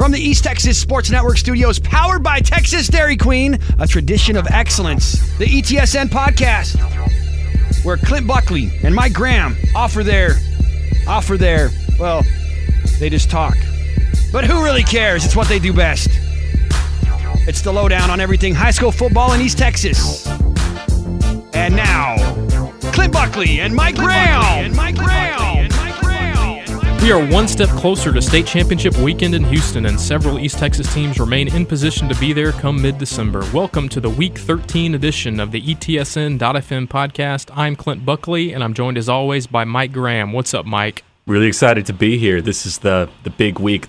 From the East Texas Sports Network studios, powered by Texas Dairy Queen, a tradition of excellence, the ETSN podcast, where Clint Buckley and Mike Graham offer their, well, they just talk. But who really cares? It's what they do best. It's the lowdown on everything high school football in East Texas. And now, Clint Buckley and Mike Graham. We are one step closer to state championship weekend in Houston, and several East Texas teams remain in position to be there come mid-December. Welcome to the Week 13 edition of the ETSN.fm podcast. I'm Clint Buckley, and I'm joined as always by Mike Graham. What's up, Mike? Really excited to be here. This is the big week,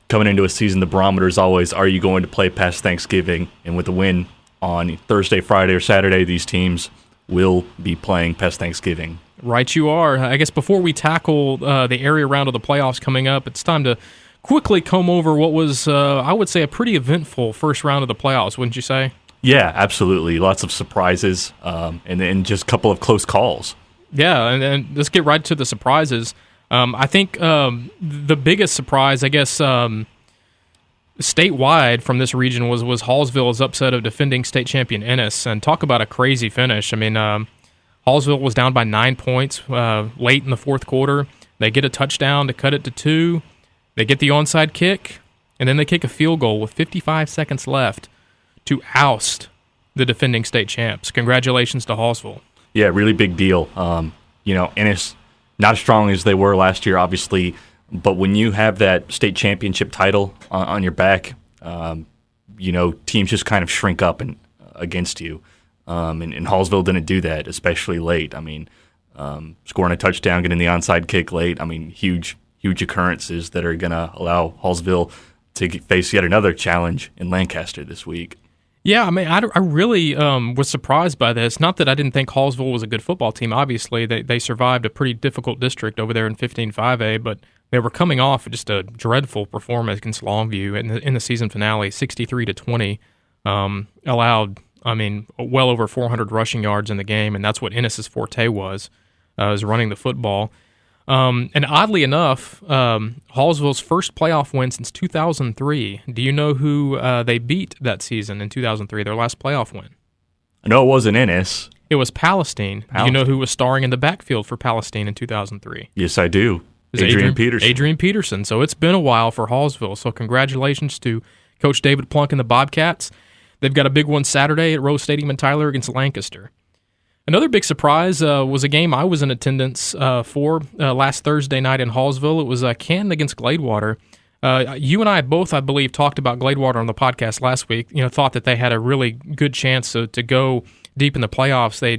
coming into a season. The barometer is always, are you going to play past Thanksgiving? And with the win on Thursday, Friday, or Saturday, these teams will be playing past Thanksgiving. Right you are. I guess before we tackle the area round of the playoffs coming up, it's time to quickly comb over what was, I would say, a pretty eventful first round of the playoffs, wouldn't you say? Yeah, absolutely. Lots of surprises and then just a couple of close calls. Yeah, and let's get right to the surprises. I think the biggest surprise, I guess, statewide from this region was Hallsville's upset of defending state champion Ennis. And talk about a crazy finish. I mean, Hallsville was down by 9 points late in the fourth quarter. They get a touchdown to cut it to 2. They get the onside kick, and then they kick a field goal with 55 seconds left to oust the defending state champs. Congratulations to Hallsville. Yeah, really big deal. Ennis, not as strong as they were last year, obviously, but when you have that state championship title on your back, teams just kind of shrink up against you. And Hallsville didn't do that, especially late. I mean, scoring a touchdown, getting the onside kick late. I mean, huge occurrences that are going to allow Hallsville to face yet another challenge in Lancaster this week. Yeah, I mean, I really was surprised by this. Not that I didn't think Hallsville was a good football team. Obviously, they survived a pretty difficult district over there in 15-5A, but they were coming off just a dreadful performance against Longview in the season finale, 63-20, allowed, well over 400 rushing yards in the game, and that's what Ennis's forte was running the football. And oddly enough, Hallsville's first playoff win since 2003. Do you know who they beat that season in 2003, their last playoff win? No, it wasn't Ennis. It was Palestine. Do you know who was starring in the backfield for Palestine in 2003? Yes, I do. Adrian Peterson. Adrian Peterson. So it's been a while for Hallsville. So congratulations to Coach David Plunk and the Bobcats. They've got a big one Saturday at Rose Stadium in Tyler against Lancaster. Another big surprise was a game I was in attendance for last Thursday night in Hallsville. It was Canton against Gladewater. You and I both, I believe, talked about Gladewater on the podcast last week. Thought that they had a really good chance to go deep in the playoffs. They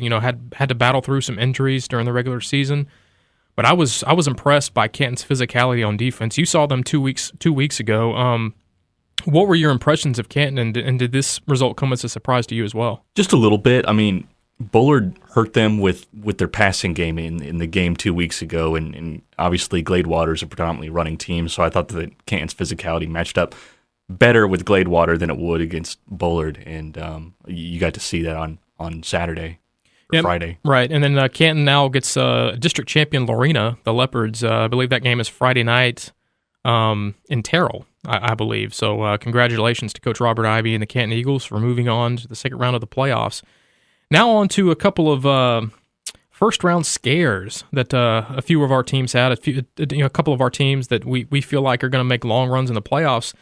had to battle through some injuries during the regular season. But I was impressed by Canton's physicality on defense. You saw them 2 weeks ago. What were your impressions of Canton, and did this result come as a surprise to you as well? Just a little bit. I mean, Bullard hurt them with their passing game in the game 2 weeks ago, and obviously Gladewater is a predominantly running team, so I thought that Canton's physicality matched up better with Gladewater than it would against Bullard, and you got to see that on Saturday. Friday. Right, and then Canton now gets district champion Lorena, the Leopards. I believe that game is Friday night in Terrell, I believe. So congratulations to Coach Robert Ivey and the Canton Eagles for moving on to the second round of the playoffs. Now on to a couple of first-round scares that a few of our teams had, a couple of our teams that we feel like are going to make long runs in the playoffs.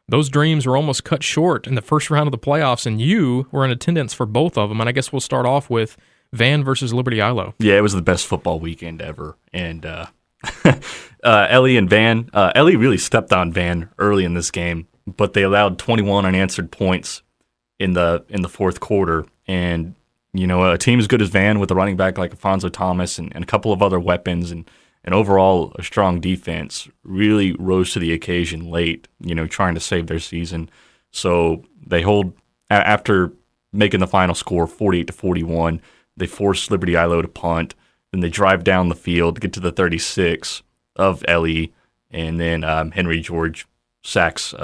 Those dreams were almost cut short in the first round of the playoffs, and you were in attendance for both of them. And I guess we'll start off with Van versus Liberty Ilo. Yeah, it was the best football weekend ever. And Ellie and Van, Ellie really stepped on Van early in this game, but they allowed 21 unanswered points in the fourth quarter. And, a team as good as Van with a running back like Afonso Thomas and a couple of other weapons and overall a strong defense really rose to the occasion late, trying to save their season. So they hold, after making the final score 48-41, they force Liberty Ilo to punt. Then they drive down the field, get to the 36 of Ellie, and then Henry George sacks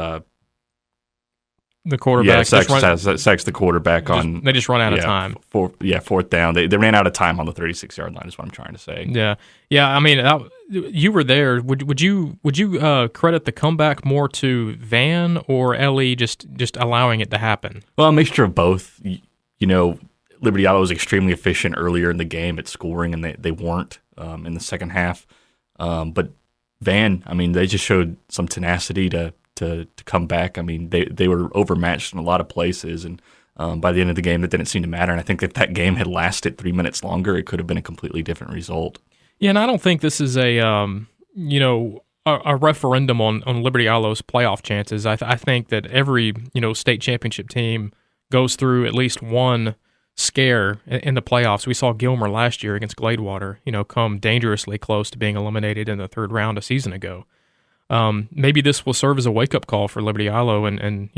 The quarterback. Sacks the quarterback on. They just run out of time. Fourth down. They ran out of time on the 36-yard line. Is what I'm trying to say. Yeah. I mean, you were there. Would you credit the comeback more to Van or Ellie just allowing it to happen? Well, a mixture of both. Liberty Isle was extremely efficient earlier in the game at scoring, and they weren't in the second half. But Van, I mean, they just showed some tenacity to come back. I mean, they were overmatched in a lot of places, and by the end of the game, that didn't seem to matter. And I think if that game had lasted 3 minutes longer, it could have been a completely different result. Yeah, and I don't think this is a referendum on Liberty Isle's playoff chances. I think that every state championship team goes through at least one scare in the playoffs. We saw Gilmer last year against Gladewater, come dangerously close to being eliminated in the third round a season ago. Maybe this will serve as a wake-up call for Liberty Isle and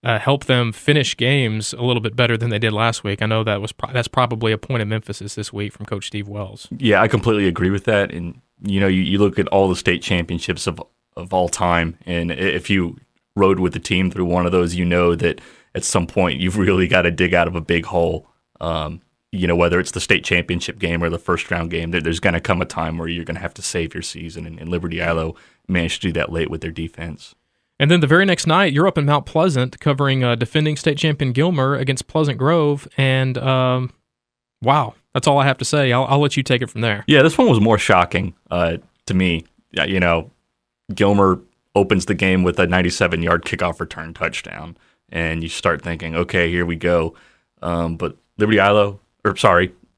help them finish games a little bit better than they did last week. I know that's probably a point of emphasis this week from Coach Steve Wells. Yeah, I completely agree with that. And you look at all the state championships of all time, and if you rode with the team through one of those, that at some point you've really got to dig out of a big hole. Whether it's the state championship game or the first round game, there's going to come a time where you're going to have to save your season, and Liberty Isle managed to do that late with their defense. And then the very next night, you're up in Mount Pleasant covering defending state champion Gilmer against Pleasant Grove, and wow, that's all I have to say. I'll let you take it from there. Yeah, this one was more shocking to me. Gilmer opens the game with a 97-yard kickoff return touchdown, and you start thinking, okay, here we go. But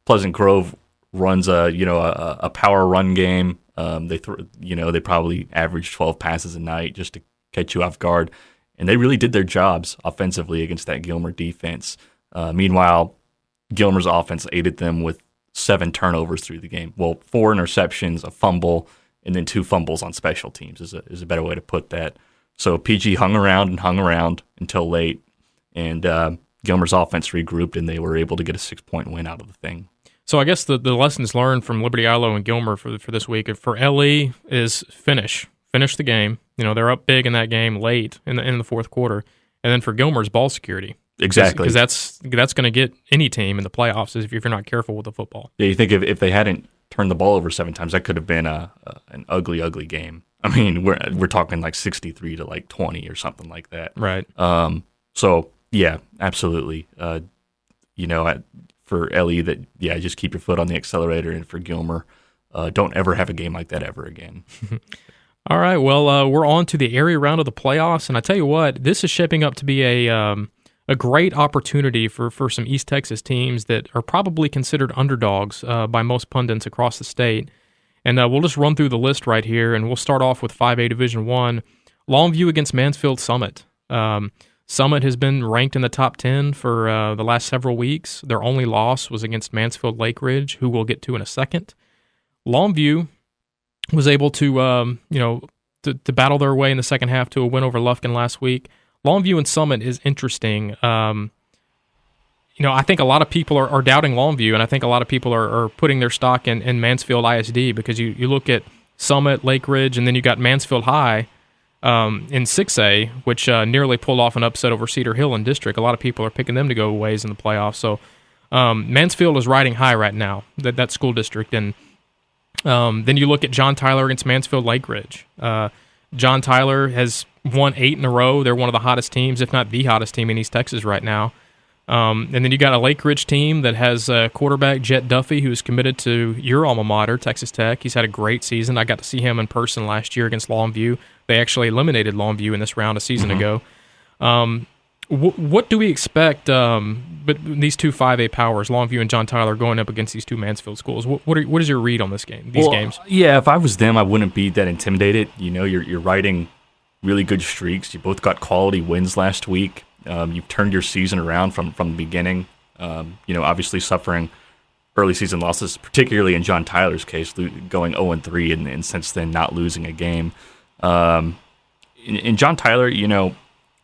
Pleasant Grove runs a power run game. They probably average 12 passes a night just to catch you off guard, and they really did their jobs offensively against that Gilmer defense. Meanwhile, Gilmer's offense aided them with 7 turnovers through the game. Well, 4 interceptions, a fumble, and then 2 fumbles on special teams is a better way to put that. So PG hung around until late, and Gilmer's offense regrouped, and they were able to get a 6-point win out of the thing. So I guess the lessons learned from Liberty Isle and Gilmer for this week for LE is finish the game. They're up big in that game late in the fourth quarter, and then for Gilmer's ball security. Exactly, because that's going to get any team in the playoffs if you're not careful with the football. Yeah, you think if they hadn't turned the ball over 7 times, that could have been an ugly game. I mean, we're talking like 63 to like 20 or something like that. Right. So yeah, absolutely. For LE, just keep your foot on the accelerator, and for Gilmer, don't ever have a game like that ever again. All right, well, we're on to the area round of the playoffs, and I tell you what, this is shaping up to be a great opportunity for some East Texas teams that are probably considered underdogs by most pundits across the state. And we'll just run through the list right here, and we'll start off with 5A Division I. Longview against Mansfield Summit. Summit has been ranked in the top 10 for the last several weeks. Their only loss was against Mansfield Lake Ridge, who we'll get to in a second. Longview was able to battle their way in the second half to a win over Lufkin last week. Longview and Summit is interesting. I think a lot of people are doubting Longview, and I think a lot of people are putting their stock in Mansfield ISD because you look at Summit, Lake Ridge, and then you got Mansfield High in 6A, which nearly pulled off an upset over Cedar Hill in district. A lot of people are picking them to go ways in the playoffs. So Mansfield is riding high right now, that school district. And then you look at John Tyler against Mansfield Lake Ridge. John Tyler has won 8 in a row. They're one of the hottest teams, if not the hottest team in East Texas right now. And then you got a Lake Ridge team that has quarterback Jet Duffy, who's committed to your alma mater, Texas Tech. He's had a great season. I got to see him in person last year against Longview. They actually eliminated Longview in this round a season ago. What do we expect? But these two 5A powers, Longview and John Tyler, going up against these two Mansfield schools. What is your read on this game? These games? Yeah, if I was them, I wouldn't be that intimidated. You're riding really good streaks. You both got quality wins last week. You've turned your season around from the beginning. Obviously suffering early season losses, particularly in John Tyler's case, going 0-3 and since then not losing a game. In John Tyler,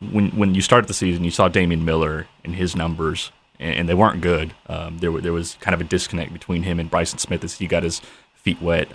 when you started the season, you saw Damian Miller and his numbers, and they weren't good. There was kind of a disconnect between him and Bryson Smith as he got his feet wet.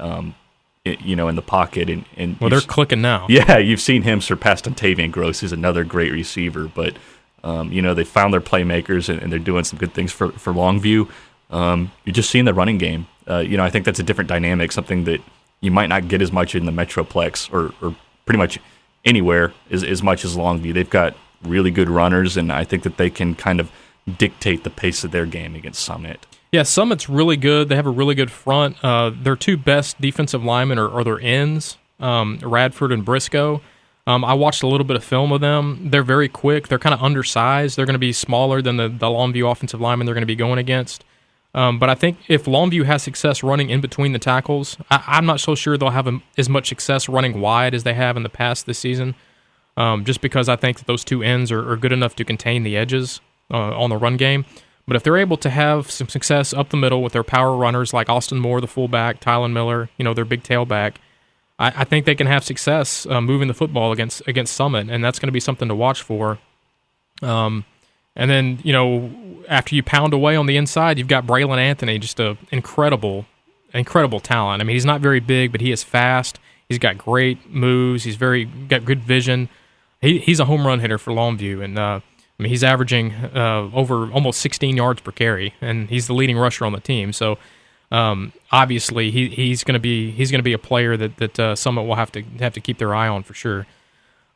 in the pocket. And well, they're clicking now. Yeah, you've seen him surpass Dontavian Gross, who's another great receiver. But, they found their playmakers, and they're doing some good things for Longview. You're just seeing the running game. I think that's a different dynamic, something that you might not get as much in the Metroplex or pretty much anywhere as much as Longview. They've got really good runners, and I think that they can kind of dictate the pace of their game against Summit. Yeah, Summit's really good. They have a really good front. Their two best defensive linemen are their ends, Radford and Briscoe. I watched a little bit of film of them. They're very quick. They're kind of undersized. They're going to be smaller than the Longview offensive linemen they're going to be going against. But I think if Longview has success running in between the tackles, I'm not so sure they'll have as much success running wide as they have in the past this season, just because I think that those two ends are good enough to contain the edges on the run game. But if they're able to have some success up the middle with their power runners like Austin Moore, the fullback, Tylen Miller, their big tailback, I think they can have success moving the football against Summit, and that's going to be something to watch for. And then, after you pound away on the inside, you've got Braylon Anthony, just an incredible talent. I mean, he's not very big, but he is fast. He's got great moves. He's got good vision. He's a home run hitter for Longview, and he's averaging over almost 16 yards per carry, and he's the leading rusher on the team. So obviously, he's going to be a player that Summit will have to keep their eye on for sure.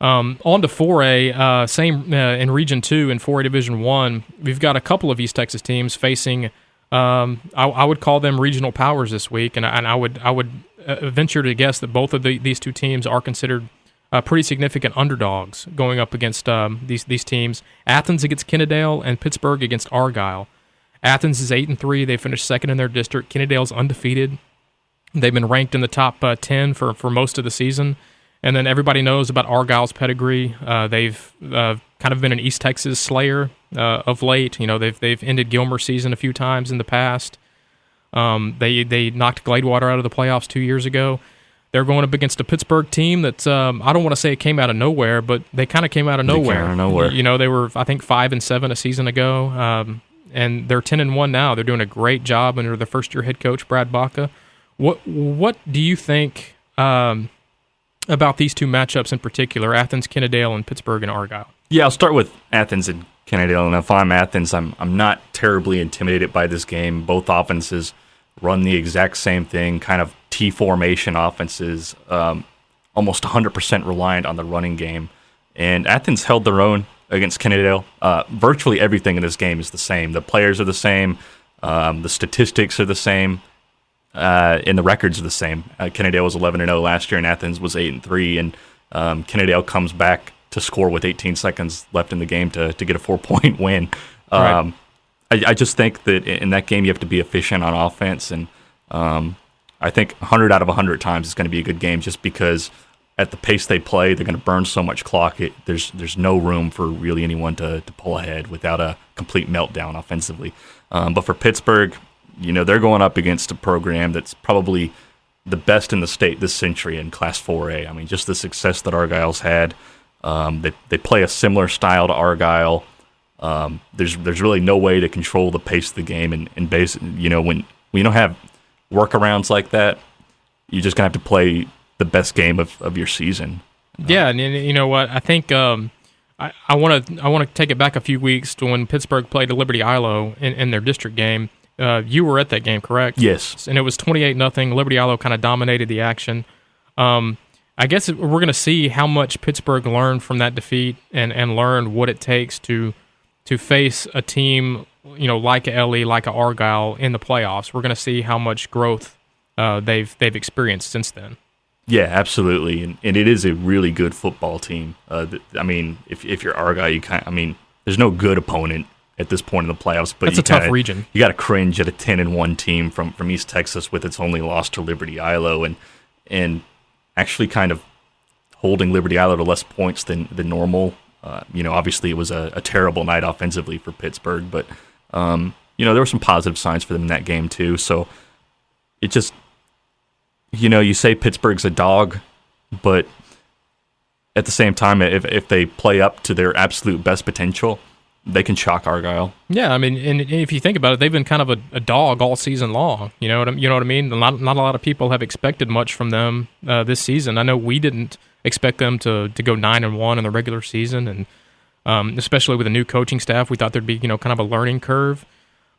On to 4A, same in Region 2 and 4A Division 1, we've got a couple of East Texas teams facing, I would call them regional powers this week, and I would venture to guess that both of these two teams are considered pretty significant underdogs going up against these teams. Athens against Kennedale and Pittsburgh against Argyle. Athens is 8-3. They finished second in their district. Kennedale's undefeated. They've been ranked in the top 10 for most of the season. And then everybody knows about Argyle's pedigree. They've kind of been an East Texas slayer of late. They've ended Gilmer's season a few times in the past. They knocked Gladewater out of the playoffs 2 years ago. They're going up against a Pittsburgh team that I don't want to say it came out of nowhere, but they kind of came out of nowhere. They were, I think, 5-7 a season ago, and they're 10-1 now. They're doing a great job under the first-year head coach Brad Baca. What do you think about these two matchups in particular, Athens, Kennedale, and Pittsburgh and Argyle? Yeah, I'll start with Athens and Kennedale, and if I'm Athens, I'm not terribly intimidated by this game. Both offenses run the exact same thing, kind of T formation offenses, almost 100% reliant on the running game. And Athens held their own against Kennedale. Virtually everything in this game is the same. The players are the same, the statistics are the same, and the records are the same. Kennedale was 11-0 last year, and Athens was 8-3, and Kennedale comes back to score with 18 seconds left in the game to get a 4-point win. Right. I just think that in that game you have to be efficient on offense, and I think 100 out of 100 times it's going to be a good game just because at the pace they play, they're going to burn so much clock. There's no room for really anyone to pull ahead without a complete meltdown offensively. But for Pittsburgh, they're going up against a program that's probably the best in the state this century in Class 4A. I mean, just the success that Argyle's had. They play a similar style to Argyle. There's really no way to control the pace of the game, and when you don't have workarounds like that, you're just gonna have to play the best game of your season. Yeah, and you know what? I think I want to take it back a few weeks to when Pittsburgh played Liberty Ilo in their district game. You were at that game, correct? Yes. And it was 28-0. Liberty Ilo kind of dominated the action. I guess we're going to see how much Pittsburgh learned from that defeat and learned what it takes to face a team, like a LE, like a Argyle in the playoffs. We're going to see how much growth they've experienced since then. Yeah, absolutely, and it is a really good football team. If you're Argyle, there's no good opponent at this point in the playoffs. But that's a tough region. You got to cringe at a 10-1 team from East Texas with its only loss to Liberty Ilo, and actually kind of holding Liberty Ilo to less points than normal. Obviously it was a terrible night offensively for Pittsburgh, but there were some positive signs for them in that game too. So it just, you say Pittsburgh's a dog, but at the same time, if they play up to their absolute best potential, they can shock Argyle. Yeah, I mean, and if you think about it, they've been kind of a dog all season long. You know what I mean? Not a lot of people have expected much from them this season. I know we didn't expect them to go 9-1 in the regular season, and especially with a new coaching staff, we thought there'd be kind of a learning curve.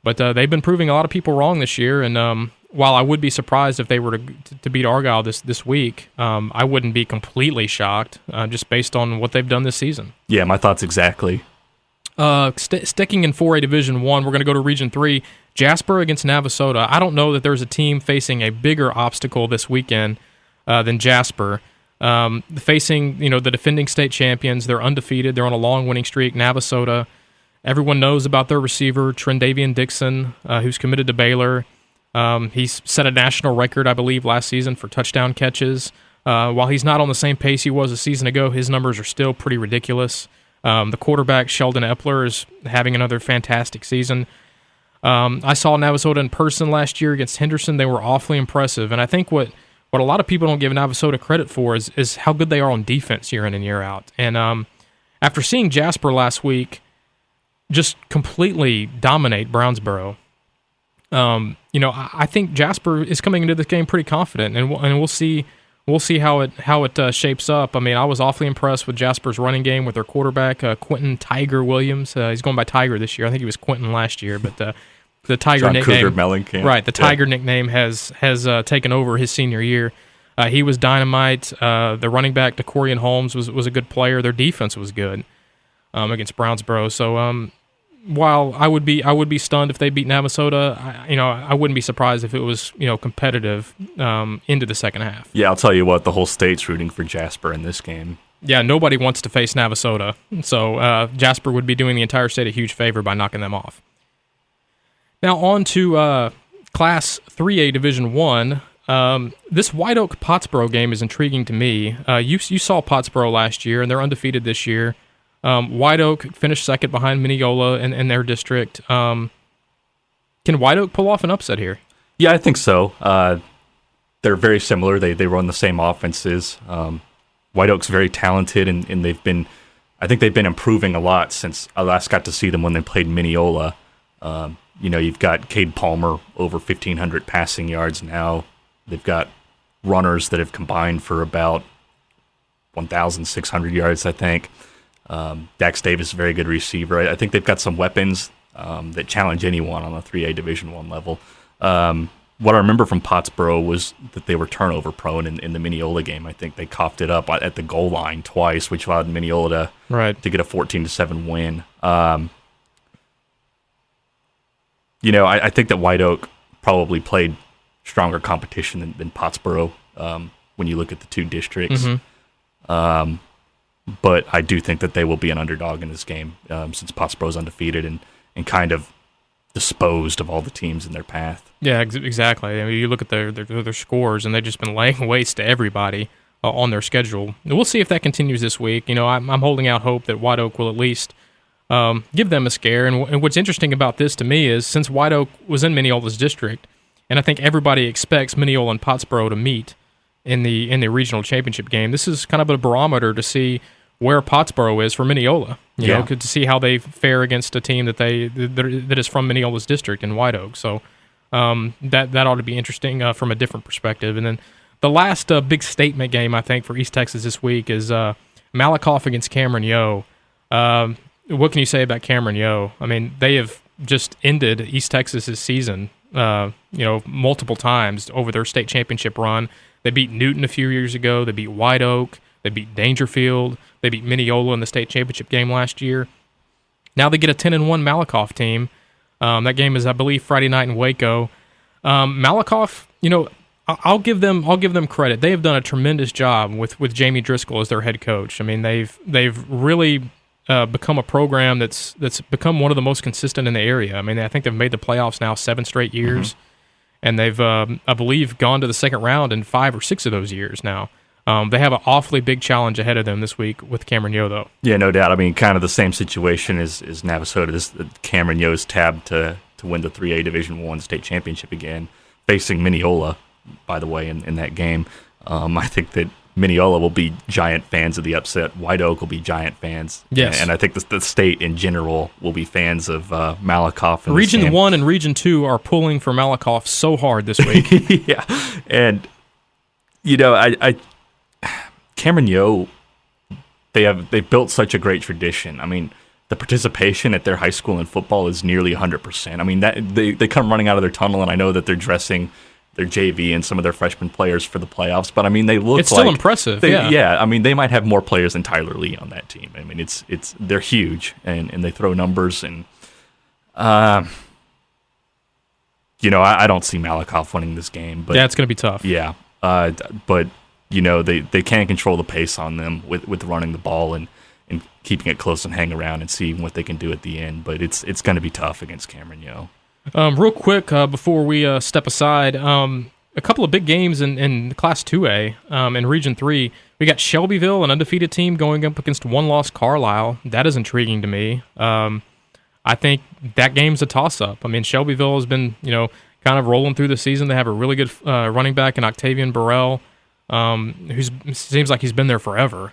But they've been proving a lot of people wrong this year, and while I would be surprised if they were to beat Argyle this week, I wouldn't be completely shocked just based on what they've done this season. Yeah, my thoughts exactly. Sticking in 4A Division 1, we're going to go to Region 3, Jasper against Navasota. I don't know that there's a team facing a bigger obstacle this weekend than Jasper. Facing the defending state champions, they're undefeated. They're on a long winning streak. Navasota, everyone knows about their receiver, Trendavian Dixon, who's committed to Baylor. He's set a national record, I believe, last season for touchdown catches. While he's not on the same pace he was a season ago, his numbers are still pretty ridiculous. The quarterback, Sheldon Epler, is having another fantastic season. I saw Navasota in person last year against Henderson. They were awfully impressive. And I think what a lot of people don't give Navasota credit for is how good they are on defense year in and year out. And after seeing Jasper last week just completely dominate Brownsboro, I think Jasper is coming into this game pretty confident, and we'll see how it shapes up. I mean, I was awfully impressed with Jasper's running game with their quarterback, Quentin Tiger Williams. He's going by Tiger this year. I think he was Quentin last year, but the Tiger John nickname, Cougar Mellencamp. Right? The Tiger nickname has taken over his senior year. He was dynamite. The running back, DeCorian Holmes, was a good player. Their defense was good against Brownsboro. So while I would be stunned if they beat Navasota, I wouldn't be surprised if it was competitive into the second half. Yeah, I'll tell you what, the whole state's rooting for Jasper in this game. Yeah, nobody wants to face Navasota, so Jasper would be doing the entire state a huge favor by knocking them off. Now on to Class 3A Division 1. This White Oak Pottsboro game is intriguing to me. You saw Pottsboro last year, and they're undefeated this year. White Oak finished second behind Mineola in their district. Can White Oak pull off an upset here? Yeah, I think so. They're very similar. They run the same offenses. White Oak's very talented, and I think they've been improving a lot since I last got to see them when they played Mineola. You've got Cade Palmer over 1,500 passing yards now. They've got runners that have combined for about 1,600 yards, I think. Dax Davis is a very good receiver. I think they've got some weapons that challenge anyone on the 3A Division I level. What I remember from Pottsboro was that they were turnover prone in the Mineola game. I think they coughed it up at the goal line twice, which allowed Mineola to get a 14-7 win. I think that White Oak probably played stronger competition than Pottsboro when you look at the two districts. Mm-hmm. But I do think that they will be an underdog in this game since Pottsboro's undefeated and kind of disposed of all the teams in their path. Yeah, exactly. I mean, you look at their scores, and they've just been laying waste to everybody on their schedule. We'll see if that continues this week. I'm holding out hope that White Oak will at least give them a scare. And what's interesting about this to me is since White Oak was in Mineola's district, and I think everybody expects Mineola and Pottsboro to meet in the regional championship game, this is kind of a barometer to see where Pottsboro is for Mineola. You know, to see how they fare against a team that is from Mineola's district in White Oak. So that ought to be interesting from a different perspective. And then the last big statement game, I think, for East Texas this week is Malakoff against Cameron Yo. What can you say about Cameron Yo? I mean, they have just ended East Texas's season, multiple times over their state championship run. They beat Newton a few years ago. They beat White Oak. They beat Dangerfield. They beat Mineola in the state championship game last year. Now they get a 10-1 Malakoff team. That game is, I believe, Friday night in Waco. Malakoff, I'll give them credit. They have done a tremendous job with Jamie Driscoll as their head coach. I mean, they've really become a program that's become one of the most consistent in the area. I mean, I think they've made the playoffs now 7 straight years, and they've, I believe, gone to the second round in 5 or 6 of those years now. They have an awfully big challenge ahead of them this week with Cameron Yo, though. Yeah, no doubt. I mean, kind of the same situation as Navasota. Cameron Yo's tabbed to win the 3A Division I state championship again, facing Mineola, by the way, in that game. I think that Mineola will be giant fans of the upset. White Oak will be giant fans. Yes. And I think the state in general will be fans of Malakoff. Region 1 and Region 2 are pulling for Malakoff so hard this week. Yeah. And, I Cameron Yo, they've built such a great tradition. I mean, the participation at their high school in football is nearly 100%. I mean, they come running out of their tunnel, and I know that they're dressing their JV and some of their freshman players for the playoffs, but I mean, they look. It's still impressive. Yeah. I mean, they might have more players than Tyler Lee on that team. I mean, they're huge, and they throw numbers, and I don't see Malakoff winning this game. But it's going to be tough. Yeah, but they can control the pace on them with running the ball and keeping it close and hang around and seeing what they can do at the end. But it's going to be tough against Cameron Yo. Real quick, before we step aside, a couple of big games in Class 2A in Region 3. We got Shelbyville, an undefeated team, going up against one-loss Carlisle. That is intriguing to me. I think that game's a toss-up. I mean, Shelbyville has been, kind of rolling through the season. They have a really good running back in Octavian Burrell, who seems like he's been there forever.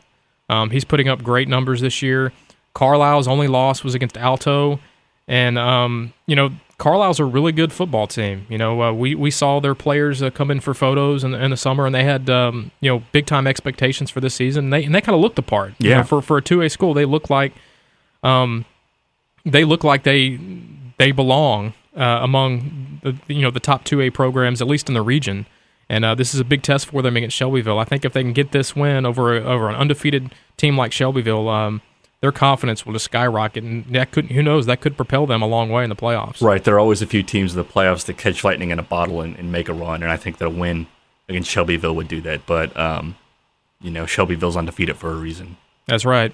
He's putting up great numbers this year. Carlisle's only loss was against Alto, and Carlisle's a really good football team. We saw their players come in for photos in the summer, and they had big time expectations for this season. And they kind of looked the part. Yeah. For a 2A school, they look like they belong among the top 2A programs, at least in the region. And this is a big test for them against Shelbyville. I think if they can get this win over an undefeated team like Shelbyville, their confidence will just skyrocket, and who knows, that could propel them a long way in the playoffs. Right, there are always a few teams in the playoffs that catch lightning in a bottle and make a run, and I think that a win against Shelbyville would do that. But Shelbyville's undefeated for a reason. That's right.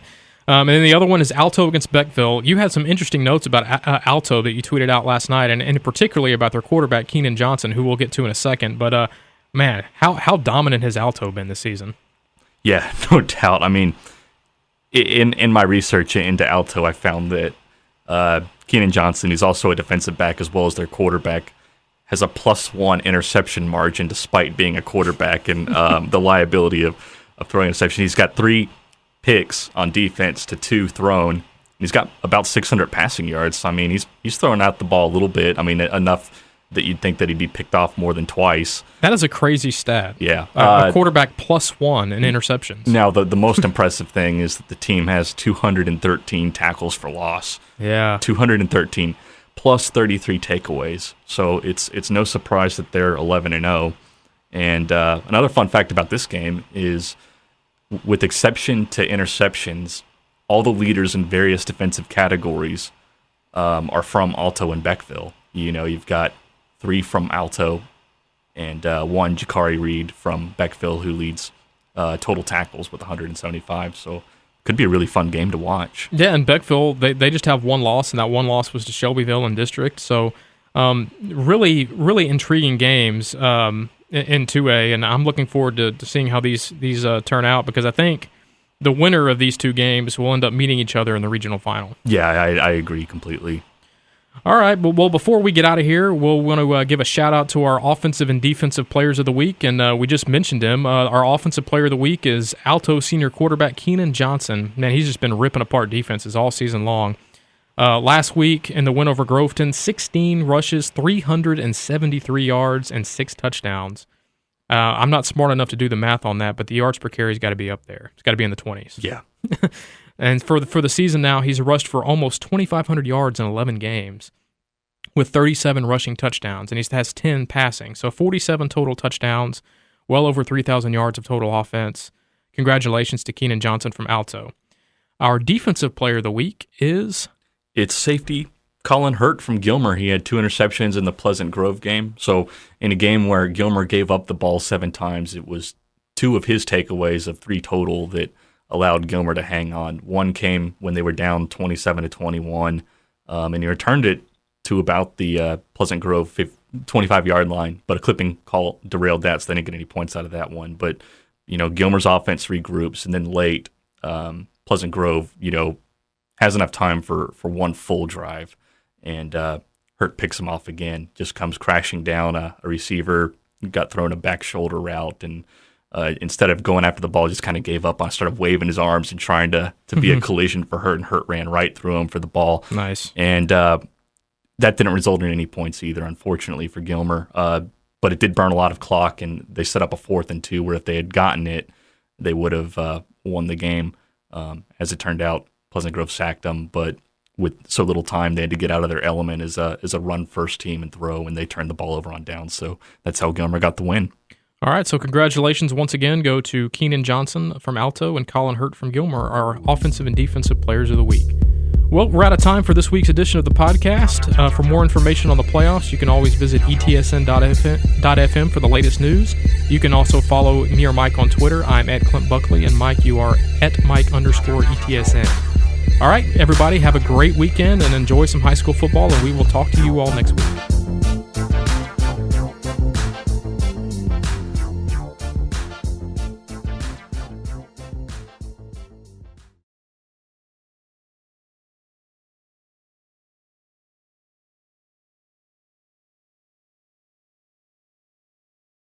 And then the other one is Alto against Beckville. You had some interesting notes about Alto that you tweeted out last night, and particularly about their quarterback, Keenan Johnson, who we'll get to in a second. But, man, how dominant has Alto been this season? Yeah, no doubt. I mean, in my research into Alto, I found that Keenan Johnson, who's also a defensive back as well as their quarterback, has a +1 interception margin despite being a quarterback and the liability of throwing interception. He's got 3 picks on defense to 2 thrown. He's got about 600 passing yards. I mean, he's throwing out the ball a little bit. I mean, enough that you'd think that he'd be picked off more than twice. That is a crazy stat. Yeah. A quarterback +1 in interceptions. Now, the most impressive thing is that the team has 213 tackles for loss. Yeah. 213 plus 33 takeaways. So it's no surprise that they're 11-0. And another fun fact about this game is, with exception to interceptions, all the leaders in various defensive categories are from Alto and Beckville. You've got 3 from Alto and 1 Jakari Reed from Beckville, who leads total tackles with 175. So could be a really fun game to watch. Yeah, and Beckville, they just have 1 loss, and that 1 loss was to Shelbyville in district. So really, really intriguing games in 2A, and I'm looking forward to seeing how these turn out, because I think the winner of these 2 games will end up meeting each other in the regional final. Yeah, I agree completely. All right, well, before we get out of here, we'll want to give a shout-out to our offensive and defensive players of the week, and we just mentioned him. Our offensive player of the week is Alto senior quarterback Keenan Johnson. Man, he's just been ripping apart defenses all season long. Last week in the win over Groveton, 16 rushes, 373 yards, and 6 touchdowns. I'm not smart enough to do the math on that, but the yards per carry's got to be up there. It's got to be in the 20s. Yeah. And for the season now, he's rushed for almost 2,500 yards in 11 games with 37 rushing touchdowns, and he has 10 passing. So 47 total touchdowns, well over 3,000 yards of total offense. Congratulations to Keenan Johnson from Alto. Our defensive player of the week is... It's safety Colin Hurt from Gilmer. He had 2 interceptions in the Pleasant Grove game. So in a game where Gilmer gave up the ball 7 times, it was 2 of his takeaways of 3 total that allowed Gilmer to hang on. 1 came when they were down 27-21, and he returned it to about the Pleasant Grove 25-yard line, but a clipping call derailed that, so they didn't get any points out of that one. But, Gilmer's offense regroups, and then late, Pleasant Grove, has enough time for 1 full drive, and Hurt picks him off again, just comes crashing down. A receiver got thrown a back shoulder route, and instead of going after the ball, just kind of gave up on, started waving his arms and trying to be a collision for Hurt, and Hurt ran right through him for the ball. Nice. And that didn't result in any points either, unfortunately, for Gilmer. But it did burn a lot of clock, and they set up a 4th and 2 where if they had gotten it, they would have won the game. As it turned out, Pleasant Grove sacked them, but with so little time, they had to get out of their element as a run-first team and throw, and they turned the ball over on downs. So that's how Gilmer got the win. All right, so congratulations once again go to Keenan Johnson from Alto and Colin Hurt from Gilmer, our offensive and defensive players of the week. Well, we're out of time for this week's edition of the podcast. For more information on the playoffs, you can always visit ETSN.fm for the latest news. You can also follow me or Mike on Twitter. I'm at Clint Buckley, and Mike, you are at Mike_ETSN. All right, everybody, have a great weekend and enjoy some high school football, and we will talk to you all next week.